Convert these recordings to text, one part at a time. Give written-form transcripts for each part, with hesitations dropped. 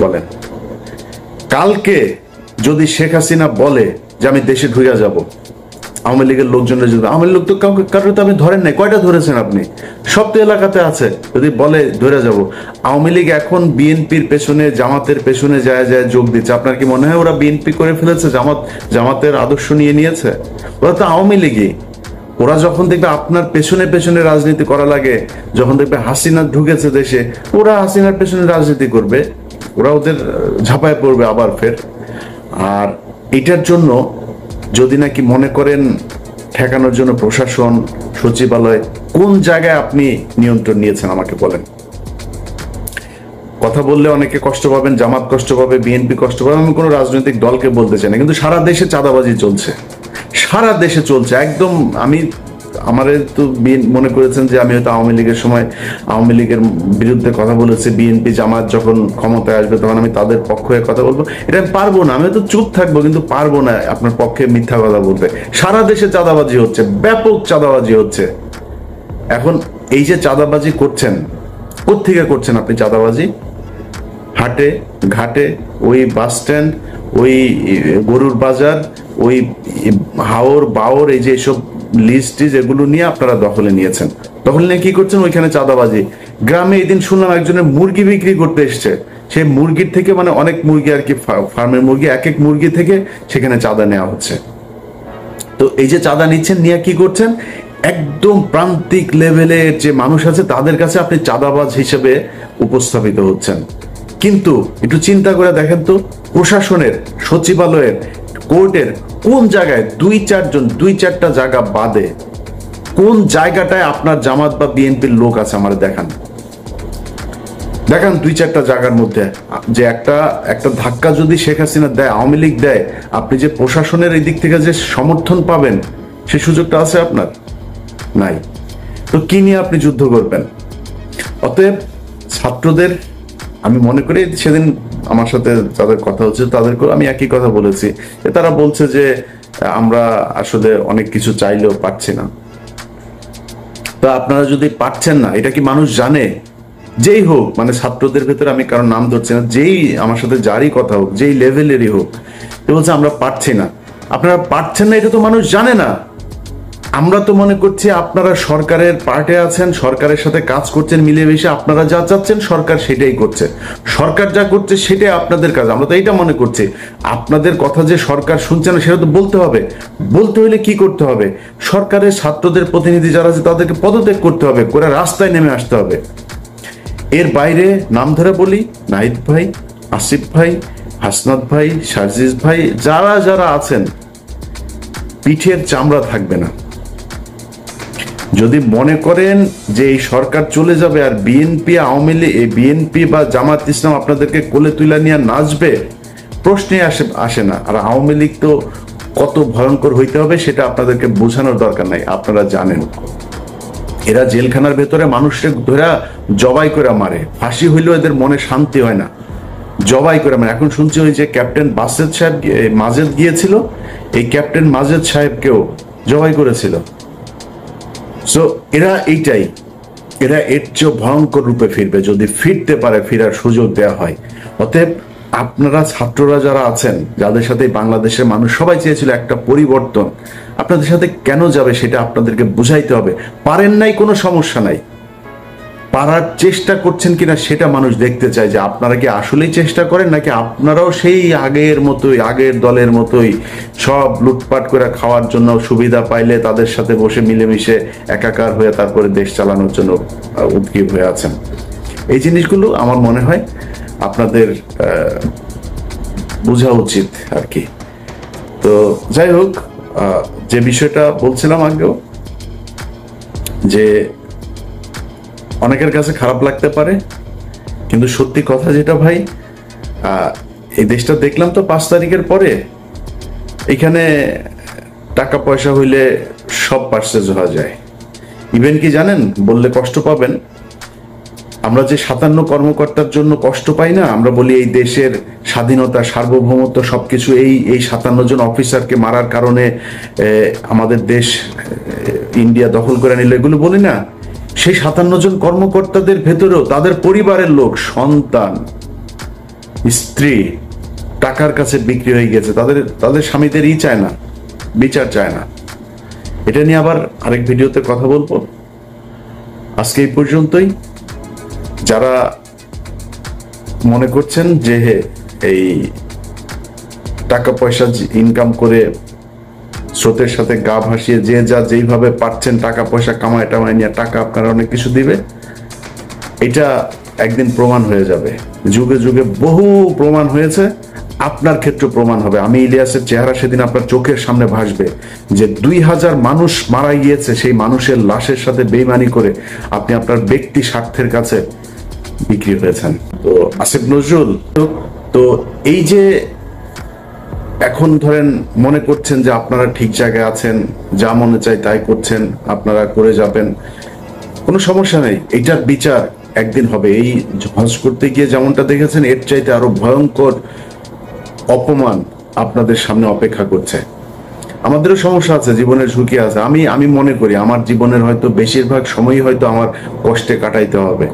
বলেন, কালকে যদি শেখ হাসিনা বলে যে আমি দেশে ঢুকে যাব, আওয়ামী লীগের লোকজনের জন্য, আওয়ামী লোক তো কারোর তো আপনি ধরেন নাই, কয়টা ধরেছেন আপনি? সব তো এলাকাতে আছে। যদি বলে ধরে যাব, আওয়ামী লীগ এখন বিএনপির পেছনে, জামাতের পেছনে যায় যায় যোগ দিচ্ছে। আপনার কি মনে হয় ওরা বিএনপি করে ফেলেছে, জামাতের আদর্শ নিয়ে নিয়েছে? ওরা তো আওয়ামী লীগই। ওরা যখন দেখবে আপনার পেছনে পেছনে রাজনীতি করা লাগে, যখন দেখবে হাসিনা ঢুকেছে দেশে, ওরা হাসিনার পেছনে রাজনীতি করবে, ওরা ওদের ঝাঁপায় পড়বে আবার ফের। আর এটার জন্য যদি নাকি মনে করেন ঠেকানোর জন্য প্রশাসন, সচিবালয়, কোন জায়গায় আপনি নিয়ন্ত্রণ নিয়েছেন আমাকে বলেন। কথা বললে অনেকে কষ্ট পাবেন, জামাত কষ্ট পাবে, বিএনপি কষ্ট পাবে, আমি কোনো রাজনৈতিক দলকে বলতে চাই না, কিন্তু সারা দেশে চাঁদাবাজি চলছে, সারা দেশে চলছে একদম। আমি আমার তো মনে করেছেন যে আমি হয়তো আওয়ামী লীগের সময় আওয়ামী লীগের বিরুদ্ধে কথা বলেছি, বিএনপি জামাত যখন ক্ষমতায় আসবে তখন আমি তাদের পক্ষ হয়ে কথা বলবো, এটা আমি পারবো না। আমি হয়তো চুপ থাকবো, কিন্তু পারবো না আপনার পক্ষে মিথ্যা কথা বলতে। সারা দেশে চাঁদাবাজি হচ্ছে, ব্যাপক চাঁদাবাজি হচ্ছে। এখন এই যে চাঁদাবাজি করছেন, কোত্থেকে করছেন আপনি চাঁদাবাজি? হাটে ঘাটে, ওই বাস স্ট্যান্ড, ওই গরুর বাজার, ওই হাওর বাওর, এই যে এসব লিস্ট এগুলো নিয়ে আপনারা দখলে নিয়েছেন। দখলে নিয়ে কি করছেন? ওইখানে চাঁদাবাজি। গ্রামে এই দিন শুনলাম একজনের মুরগি বিক্রি করতে এসছে, সেই মুরগির থেকে, মানে অনেক মুরগি আর কি, ফার্মের মুরগি, এক এক মুরগি থেকে সেখানে চাঁদা নেওয়া হচ্ছে। তো এই যে চাঁদা নিচ্ছেন, নিয়ে কি করছেন? একদম প্রান্তিক লেভেলের যে মানুষ আছে তাদের কাছে আপনি চাঁদাবাজ হিসেবে উপস্থাপিত হচ্ছেন। কিন্তু একটু চিন্তা করে দেখেন তো, প্রশাসনের, সচিবালয়ের, কোর্টের কোন জায়গায় দুই চারটা জায়গা বাদে কোন জায়গাটায় আপনার জামাত বা বিএনপির লোক আছে আমার দেখান। দেখান দুই চারটা জায়গার মধ্যে যে একটা ধাক্কা যদি শেখ হাসিনা দেয়, আওয়ামী লীগ দেয়, আপনি যে প্রশাসনের এই দিক থেকে যে সমর্থন পাবেন, সে সুযোগটা আছে আপনার? নাই। তো কি নিয়ে আপনি যুদ্ধ করবেন? অতএব ছাত্রদের, আমি মনে করি সেদিন আমার সাথে যাদের কথা হচ্ছে তাদেরকেও আমি একই কথা বলেছি, তারা বলছে যে আমরা আসলে অনেক কিছু চাইলেও পাচ্ছি না। তো আপনারা যদি পাচ্ছেন না, এটা কি মানুষ জানে? যেই হোক, মানে ছাত্রদের ভেতরে আমি কারণ নাম ধরছি না, যেই আমার সাথে যারই কথা হোক, যেই লেভেলেরই হোক, বলছে আমরা পারছি না। আপনারা পারছেন না, এটা তো মানুষ জানে না। আমরা তো মনে করছি আপনারা সরকারের পার্টে আছেন, সরকারের সাথে কাজ করছেন মিলেমিশে, আপনারা যা চাচ্ছেন সরকার সেটাই করছে, সরকার যা করছে সেটাই আপনাদের কাজ। আমরা তো এইটা মনে করছি। আপনাদের কথা যে সরকার শুনছে না, সেটা তো বলতে হবে। বলতে হলে কি করতে হবে? সরকারের ছাত্রদের প্রতিনিধি যারা আছে তাদেরকে পদত্যাগ করতে হবে, করে রাস্তায় নেমে আসতে হবে। এর বাইরে নাম ধরে বলি, নাহিদ ভাই, আসিফ ভাই, হাসনাত ভাই, সার্জিস ভাই, যারা যারা আছেন, পিঠের চামড়া থাকবে না। যদি মনে করেন যে এই সরকার চলে যাবে আর বিএনপি, আওয়ামী লীগ, বিএনপি বা জামাত ইসলাম আপনাদেরকে কোলে তুলে নিয়ে নাচবে, প্রশ্নে আসে না। আর আওয়ামী লীগ তো কত ভয়ঙ্কর হইতে হবে সেটা আপনাদেরকে বোঝানোর দরকার নাই, আপনারা জানেন। এরা জেলখানার ভেতরে মানুষকে ধরে জবাই করে মারে, ফাঁসি হইলেও এদের মনে শান্তি হয় না, জবাই করে মারে। এখন শুনছি ওই যে ক্যাপ্টেন বাসেদ সাহেব মাজেদ গিয়েছিল, এই ক্যাপ্টেন মাজেদ সাহেবকেও জবাই করেছিল। সো এরা এইটাই, এরা এর চেয়েও ভয়ঙ্কর রূপে ফিরবে যদি ফিরতে পারে, ফিরার সুযোগ দেওয়া হয়। অতএব আপনারা ছাত্ররা যারা আছেন, যাদের সাথে বাংলাদেশের মানুষ সবাই চেয়েছিল একটা পরিবর্তন, আপনাদের সাথে কেন যাবে সেটা আপনাদেরকে বুঝাইতে হবে। পারেন নাই, কোনো সমস্যা নাই, পারার চেষ্টা করছেন কিনা সেটা মানুষ দেখতে চায়, যে আপনারা কি আসলেই চেষ্টা করেন, নাকি আপনারাও সেই আগের মতোই, আগের দলের মতোই সব লুটপাট করে খাওয়ার জন্য, সুবিধা পাইলে তাদের সাথে বসে মিলেমিশে একাকার হয়ে তারপরে দেশ চালানোর জন্য উদ্গ্রীব হয়ে আছেন। এই জিনিসগুলো আমার মনে হয় আপনাদের বোঝা উচিত আর কি। তো যাই হোক, যে বিষয়টা বলছিলাম আগেও, যে অনেকের কাছে খারাপ লাগতে পারে, কিন্তু সত্যি কথা যেটা ভাই, এই দেশটা দেখলাম তো 5 তারিখের পরে, এখানে টাকা পয়সা হইলে সব পার্সেজ হওয়া যায়। ইভেন কি জানেন, বললে কষ্ট পাবেন, আমরা যে 57 কর্মকর্তার জন্য কষ্ট পাই না, আমরা বলি এই দেশের স্বাধীনতা, সার্বভৌমত্ব, সবকিছু এই 57 জন অফিসারকে মারার কারণে আমাদের দেশ ইন্ডিয়া দখল করে নিল, এগুলো বলি না। সেই 57 জন কর্মকর্তাদের ভেতরেও তাদের পরিবারের লোক, সন্তান, স্ত্রী টাকার কাছে বিক্রি হয়ে গেছে, তাদের স্বামীদেরই চায় না, বিচার চায় না। এটা নিয়ে আবার আরেক ভিডিওতে কথা বলবো। আজকে এই পর্যন্তই। যারা মনে করছেন যে এই টাকা পয়সা ইনকাম করে স্রোতের সাথে গা ভাসিয়ে যে যা যেইভাবে পাচ্ছেন টাকা পয়সা কামায় টামায় নিয়ে টাকা আপনারা অনেক কিছু দিবে, এটা একদিন প্রমাণ হয়ে যাবে। যুগে যুগে বহু প্রমাণ হয়েছে, আপনার ক্ষেত্রে প্রমাণ হবে। আমি ইলিয়াসের চেহারা সেদিন আপনার চোখের সামনে ভাসবে যে 2000 মানুষ মারা গিয়েছে, সেই মানুষের লাশের সাথে বেইমানি করে আপনি আপনার ব্যক্তি স্বার্থের কাছে বিক্রি হয়েছেন। তো আসিফ নজরুল, তো এই যে এখন ধরেন মনে করছেন যে আপনারা ঠিক জায়গায় আছেন, যা মনে চাই তাই করছেন, আপনারা করে যাবেন, কোনো সমস্যা নেই। এইটার বিচার একদিন হবে। এই হজ করতে গিয়ে যেমনটা দেখেছেন, এর চাইতে আরো ভয়ঙ্কর অপমান আপনাদের সামনে অপেক্ষা করছে। আমাদেরও সমস্যা আছে, জীবনের ঝুঁকি আছে। আমি মনে করি আমার জীবনের হয়তো বেশিরভাগ সময়ই হয়তো আমার কষ্টে কাটাইতে হবে।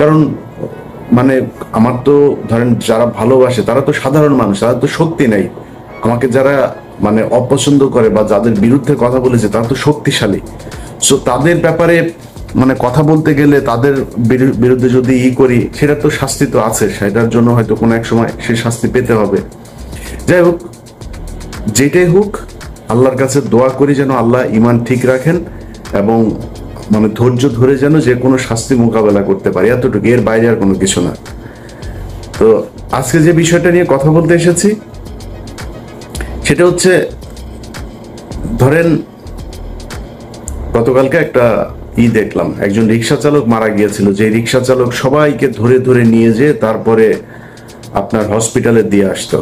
কারণ মানে আমার তো ধরেন যারা ভালোবাসে তারা তো সাধারণ মানুষ, তারা তো শক্তি নেই। আমাকে যারা মানে অপছন্দ করে বা যাদের বিরুদ্ধে কথা বলেছে তারা তো শক্তিশালী। সো তাদের ব্যাপারে মানে কথা বলতে গেলে, তাদের বিরুদ্ধে যদি করি, সেটা তো শাস্তি তো আছে, সেটার জন্য হয়তো কোনো এক সময় সে শাস্তি পেতে হবে। যাই হোক, যেটাই হোক, আল্লাহর কাছে দোয়া করি যেন আল্লাহ ঈমান ঠিক রাখেন এবং মানে ধৈর্য ধরে যেন যে কোনো শাস্তি মোকাবেলা করতে পারি, এতটুকু, এর বাইরে আর কোনো কিছু না। তো আজকে যে বিষয়টা নিয়ে কথা বলতে এসেছি সেটা হচ্ছে, ধরেন গতকালকে একটা দেখলাম, একজন রিক্সা চালক মারা গিয়েছিল। যে রিক্সা চালক সবাইকে ধরে ধরে নিয়ে যেয়ে তারপরে আপনার হসপিটালে দিয়ে আসতো।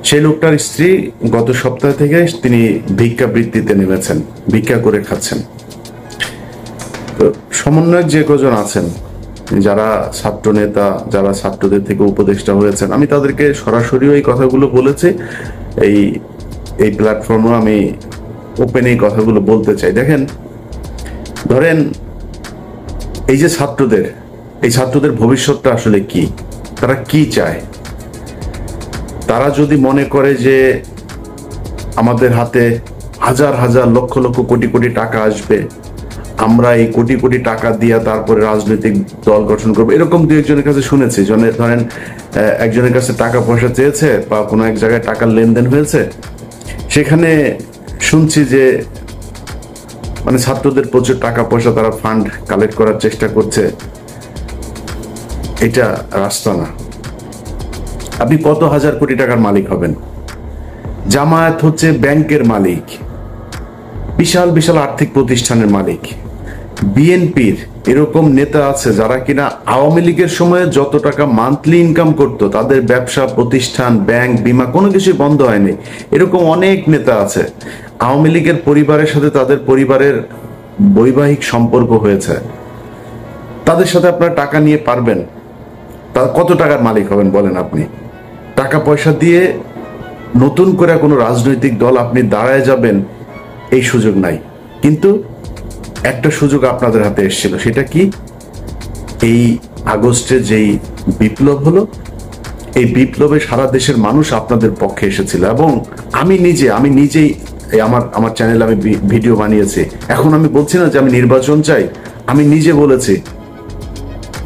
সেই লোকটার স্ত্রী গত সপ্তাহ থেকে তিনি ভিক্ষাবৃত্তিতে নেমেছেন, ভিক্ষা করে খাচ্ছেন। তো সমন্বয়ক যে কজন আছেন, যারা ছাত্র নেতা, যারা ছাত্রদের থেকে উপদেষ্টা হয়েছেন, আমি তাদেরকে সরাসরি এই কথাগুলো বলেছি। এই প্ল্যাটফর্মে আমি ওপেন এই কথাগুলো বলতে চাই। দেখেন, ধরেন এই যে ছাত্রদের ভবিষ্যৎটা আসলে কি, তারা কি চায়? তারা যদি মনে করে যে আমাদের হাতে হাজার হাজার লক্ষ লক্ষ কোটি কোটি টাকা আসবে, আমরা এই কোটি কোটি টাকা দিয়ে তারপরে রাজনৈতিক দল গঠন করবো, এরকম দু একজনের কাছে শুনেছি। ধরেন একজনের কাছে টাকা পয়সা চেয়েছে বা কোনো এক জায়গায় টাকার লেনদেন হয়েছে, সেখানে শুনছি যে মানে ছাত্রদের প্রচুর টাকা পয়সা তারা ফান্ড কালেক্ট করার চেষ্টা করছে। এটা রাস্তা না। আপনি কত হাজার কোটি টাকার মালিক হবেন? জামায়াত হচ্ছে ব্যাংকের মালিক, বিশাল বিশাল আর্থিক প্রতিষ্ঠানের মালিক। বিএনপির এরকম নেতা আছে যারা কিনা আওয়ামী লীগের সময়ে যত টাকা মান্থলি ইনকাম করতো, তাদের ব্যবসা প্রতিষ্ঠান, ব্যাংক, বিমা কোনো কিছুই বন্ধ হয়নি। এরকম অনেক নেতা আছে। আওয়ামী লীগের পরিবারের সাথে তাদের পরিবারের বৈবাহিক সম্পর্ক হয়েছে, তাদের সাথে আপনারা টাকা নিয়ে পারবেন? তা কত টাকার মালিক হবেন বলেন আপনি? টাকা পয়সা দিয়ে নতুন করে কোনো রাজনৈতিক দল আপনি দাঁড়ায় যাবেন, এই সুযোগ নাই। কিন্তু একটা সুযোগ আপনাদের হাতে এসেছিল, সেটা কি? এই আগস্টে যেই বিপ্লব হলো, এই বিপ্লবে সারা দেশের মানুষ আপনাদের পক্ষে এসেছিল। এবং আমি নিজেই আমার চ্যানেলে আমি ভিডিও বানিয়েছি। এখন আমি বলছি না যে আমি নির্বাচন চাই, আমি নিজে বলেছি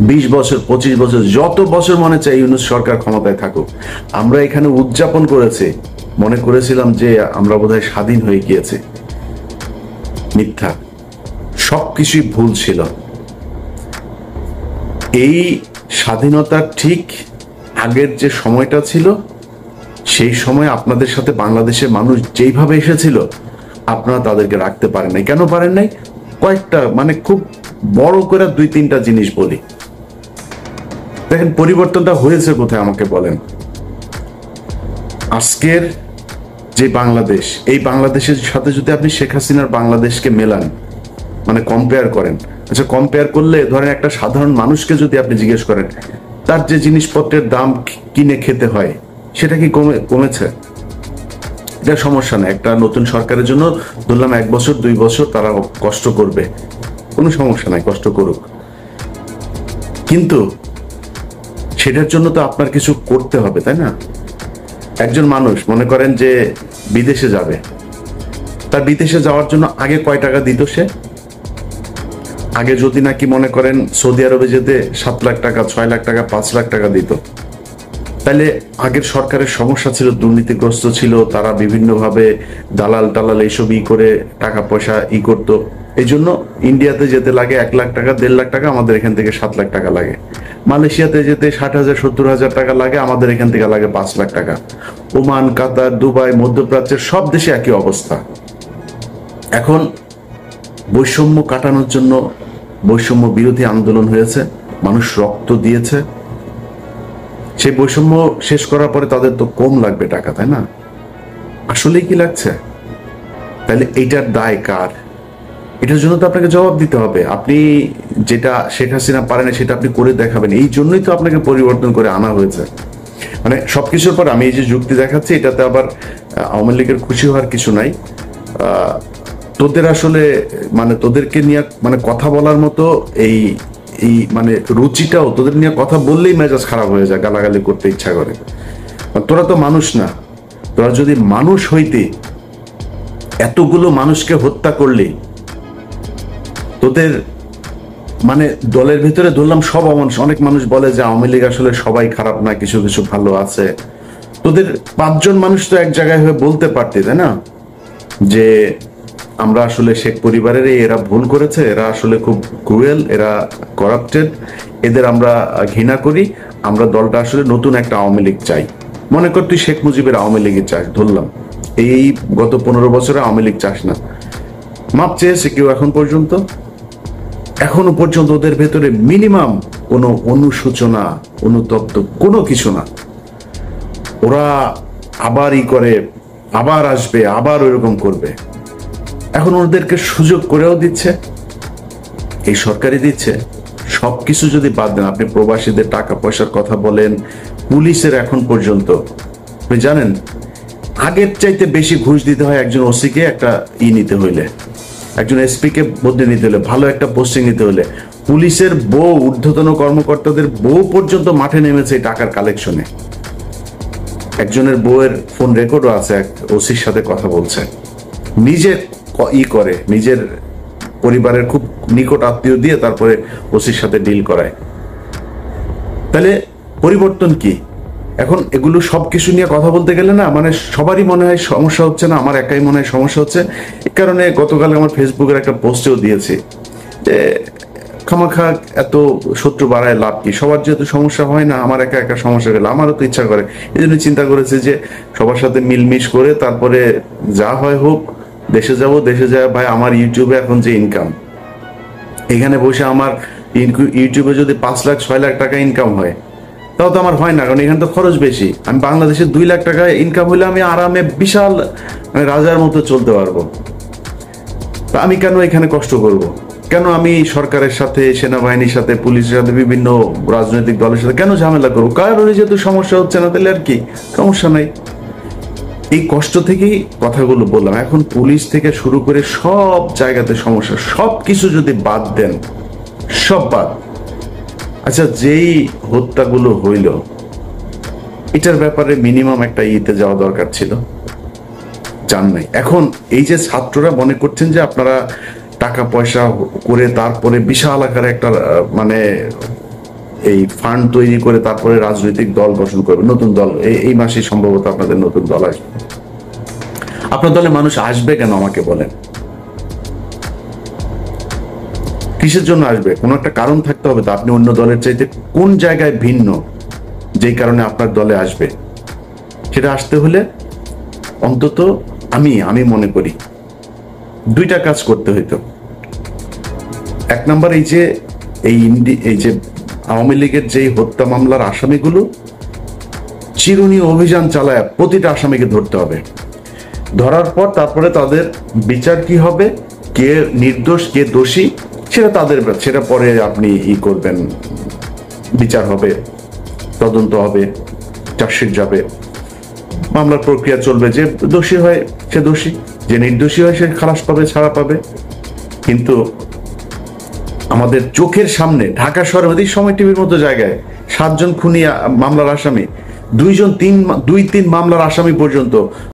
20 বছর 25 বছর যত বছর মনে চাই ইউনূস সরকার ক্ষমতায় থাকুক। আমরা এখানে উদযাপন করেছি, মনে করেছিলাম যে আমরা বোধহয় স্বাধীন হয়ে গিয়েছে। মিথ্যা, সবকিছুই ভুল ছিল। এই স্বাধীনতার ঠিক আগের যে সময়টা ছিল, সেই সময় আপনাদের সাথে বাংলাদেশের মানুষ যেইভাবে এসেছিল, আপনারা তাদেরকে রাখতে পারেন নাই। কেন পারেন নাই? কয়েকটা মানে খুব বড় করে 2-3টা জিনিস বলি। দেখেন পরিবর্তনটা হয়েছে কোথায় আমাকে বলেন। আজকের যে বাংলাদেশ, এই বাংলাদেশের সাথে যদি আপনি শেখ হাসিনার বাংলাদেশকে মেলান, মানে কম্পেয়ার করেন, আচ্ছা কম্পেয়ার করলে ধরেন একটা সাধারণ মানুষকে যদি আপনি জিজ্ঞেস করেন তার যে জিনিসপত্রের দাম কিনে খেতে হয়, সেটা কি কমেছে? এটা সমস্যা না। একটা নতুন সরকারের জন্য ধরলাম 1 বছর 2 বছর তারা কষ্ট করবে, কোনো সমস্যা নাই, কষ্ট করুক। কিন্তু সেটার জন্য তো আপনার কিছু করতে হবে, তাই না? একজন মানুষ মনে করেন যে বিদেশে যাবে, তার বিদেশে যাওয়ার জন্য আগে কয় টাকা দিত সে? আগে যদি নাকি মনে করেন সৌদি আরবে যেতে 7 লাখ টাকা, 6 লাখ টাকা, 5 লাখ টাকা দিত, তাহলে আগের সরকারের সমস্যা ছিল, দুর্নীতিগ্রস্ত ছিল, তারা বিভিন্নভাবে দালাল টালাল এইসব করে টাকা পয়সা করতো। এই জন্য ইন্ডিয়াতে যেতে লাগে 1 লাখ টাকা, 1.5 লাখ টাকা, আমাদের এখান থেকে 7 লাখ টাকা লাগে। মালয়েশিয়াতে যেতে 60,000 70,000 টাকা লাগে, আমাদের এখান থেকে লাগে 5 লাখ টাকা। ওমান, কাতার, দুবাই, মধ্যপ্রাচ্যের সব দেশে একই অবস্থা। এখন বৈষম্য কাটানোর জন্য বৈষম্য বিরোধী আন্দোলন হয়েছে, মানুষ রক্ত দিয়েছে। সেই বৈষম্য শেষ করার পরে তাদের তো কম লাগবে টাকা, তাই না? আসলে কি লাগছে? তাহলে এইটার দায় কার? এটার জন্য তো আপনাকে জবাব দিতে হবে। আপনি যেটা শেখ হাসিনা পারেন সেটা আপনি করে দেখাবেন। এই জন্যই তো আপনাকে পরিবর্তন করে আনা হয়েছে। মানে সবকিছুর পর আমি এই যে যুক্তি দেখাচ্ছি, এটাতে আবার আওয়ামী লীগের খুশি হওয়ার কিছু নাই। তোদের আসলে মানে তোদেরকে নিয়ে মানে কথা বলার মতো এই এই মানে রুচিটাও, তোদের নিয়ে কথা বললেই মেজাজ খারাপ হয়ে যায়, গালাগালি করতে ইচ্ছা করে। তোরা তো মানুষ না। তোরা যদি মানুষ হইতে এতগুলো মানুষকে হত্যা করলি, তোদের মানে দলের ভিতরে ধরলাম সব অমানুষ। অনেক মানুষ বলে যে আওয়ামী লীগ আসলে সবাই খারাপ না, কিছু কিছু ভালো আছে। তোদের 5 জন মানুষ তো এক জায়গায় হয়ে বলতে পারতি, তাই না, যে আমরা আসলে শেখ পরিবারের এরা ভুল করেছে, এরা আসলে খুব ক্রুয়েল, এরা করাপ্টেড, এদের আমরা ঘৃণা করি, আমরা দলটা আসলে নতুন একটা আওয়ামী লীগ চাই। মনে কর তুই শেখ মুজিবের আওয়ামী লীগের চাস, ধরলাম এই গত 15 বছরে আওয়ামী লীগ চাস না। মাপ চেয়েছে কেউ এখন পর্যন্ত? এখনো পর্যন্ত ওদের ভেতরে মিনিমাম কোনো অনুশোচনা, অনুতপ্ত কোনো কিছু না। ওরা আবার করে, আবার আসবে, আবার ওইরকম করবে। এখন ওদেরকে সুযোগ করেও দিচ্ছে, এই সরকারই দিচ্ছে। সবকিছু যদি বাদ দেন, আপনি প্রবাসীদের টাকা পয়সার কথা বলেন, পুলিশের এখন পর্যন্ত আপনি জানেন আগের চাইতে বেশি ঘুষ দিতে হয় একজন ওসিকে একটা নিতে হইলে, একজন এসপি কে বদলে নিতে হলে, ভালো একটা পোস্টিং নিতে হলে। পুলিশের বউ, ঊর্ধ্বতন কর্মকর্তাদের বউ পর্যন্ত মাঠে নেমেছে টাকার কালেকশনে। একজনের বউয়ের ফোন রেকর্ডও আছে, এক ওসির সাথে কথা বলছে, নিজে করে, নিজের পরিবারের খুব নিকট আত্মীয় দিয়ে তারপরে ওসির সাথে ডিল করায়। তাহলে পরিবর্তন কি? এখন এগুলো সবকিছু নিয়ে কথা বলতে গেলে না, মানে সবারই মনে হয় সমস্যা হচ্ছে না, আমার একাই মনে হয় সমস্যা হচ্ছে। এই কারণে গতকাল আমার ফেসবুকের একটা পোস্টেও দিয়েছি যে খামাখা এত শত্রু বাড়ায় লাভ কি? সবার যেহেতু সমস্যা হয় না, আমার একা একা সমস্যা গেলে আমারও তো ইচ্ছা করে। এই জন্য চিন্তা করেছি যে সবার সাথে মিলমিশ করে তারপরে যা হয় হোক, দেশে যাব, দেশে যায় ভাই আমার ইউটিউবে এখন যে ইনকাম, এখানে বসে আমার ইউটিউবে যদি 5 লাখ 6 লাখ টাকা ইনকাম হয়, তাও তো আমার হয় না, কারণ এখানে তো খরচ বেশি। আমি বাংলাদেশে 2 লাখ টাকা ইনকাম হলে আমি আরামে বিশাল মানে রাজার মতো চলতে পারবো। আমি কেন এখানে কষ্ট করব? কেন আমি সরকারের সাথে, সেনাবাহিনীর সাথে, পুলিশের সাথে, বিভিন্ন রাজনৈতিক দলের সাথে কেন ঝামেলা করবো? কারোর যেহেতু সমস্যা হচ্ছে না, তাহলে আর কি সমস্যা নাই। এই কষ্ট থেকেই কথাগুলো বললাম। এখন পুলিশ থেকে শুরু করে সব জায়গাতে সমস্যা, সব কিছু যদি বাদ দেন, সব বাদ। আচ্ছা, যেই হত্যাগুলো হইল এটার ব্যাপারে মিনিমাম একটা যাওয়া দরকার ছিল, জান নাই। এখন এই যে ছাত্ররা মনে করছেন যে আপনারা টাকা পয়সা করে তারপরে বিশাল আকারে একটা মানে এই ফান্ড তৈরি করে তারপরে রাজনৈতিক দল গঠন করবে, নতুন দল। এই মাসে সম্ভবত আপনাদের নতুন দল আসবে। আপনার দলে মানুষ আসবে কেন আমাকে বলেন? কিসের জন্য আসবে? কোনো একটা কারণ থাকতে হবে তো। আপনি অন্য দলের চাইতে কোন জায়গায় ভিন্ন, যেই কারণে আপনার দলে আসবে? সেটা আসতে হলে অন্তত আমি মনে করি 2টা কাজ করতে হইতো। 1 নাম্বার, এই যে আওয়ামী লীগের যে হত্যা মামলার আসামিগুলো, চিরুনি অভিযান চালায় প্রতিটা আসামিকে ধরতে হবে। ধরার পর তারপরে তাদের বিচার কি হবে, কে নির্দোষ কে দোষী সেটা পরে আপনি করবেন, বিচার হবে, তদন্ত হবে, চার্জশিট যাবে, মামলার প্রক্রিয়া চলবে। যে দোষী হয় সে দোষী, যে নির্দোষী হয় সে খালাস পাবে, ছাড়া পাবে। কিন্তু আমাদের চোখের সামনে ঢাকা শহরের মধ্যে সময় টিভির মতো জায়গায় 7 জন খুনি মামলার আসামি, দুই তিন মামলার আসামি পর্যন্ত